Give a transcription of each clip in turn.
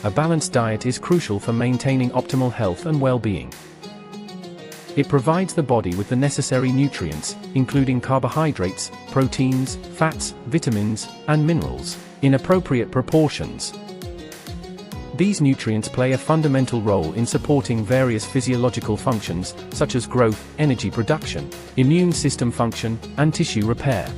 A balanced diet is crucial for maintaining optimal health and well-being. It provides the body with the necessary nutrients, including carbohydrates, proteins, fats, vitamins, and minerals, in appropriate proportions. These nutrients play a fundamental role in supporting various physiological functions, such as growth, energy production, immune system function, and tissue repair.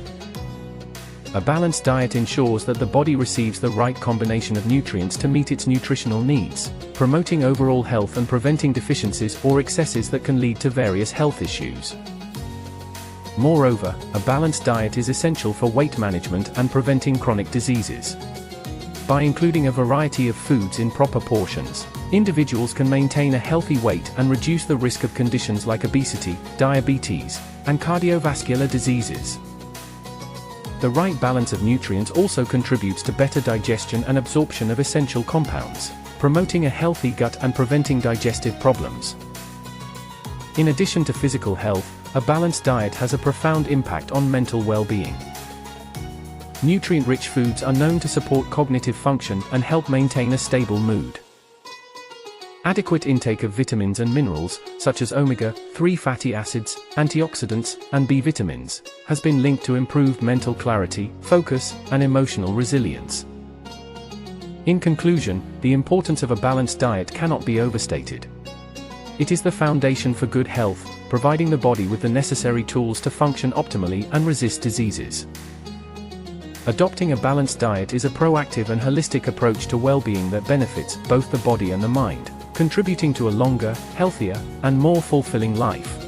A balanced diet ensures that the body receives the right combination of nutrients to meet its nutritional needs, promoting overall health and preventing deficiencies or excesses that can lead to various health issues. Moreover, a balanced diet is essential for weight management and preventing chronic diseases. By including a variety of foods in proper portions, individuals can maintain a healthy weight and reduce the risk of conditions like obesity, diabetes, and cardiovascular diseases. The right balance of nutrients also contributes to better digestion and absorption of essential compounds, promoting a healthy gut and preventing digestive problems. In addition to physical health, a balanced diet has a profound impact on mental well-being. Nutrient-rich foods are known to support cognitive function and help maintain a stable mood. Adequate intake of vitamins and minerals, such as omega-3 fatty acids, antioxidants, and B vitamins, has been linked to improved mental clarity, focus, and emotional resilience. In conclusion, the importance of a balanced diet cannot be overstated. It is the foundation for good health, providing the body with the necessary tools to function optimally and resist diseases. Adopting a balanced diet is a proactive and holistic approach to well-being that benefits both the body and the mind, contributing to a longer, healthier, and more fulfilling life.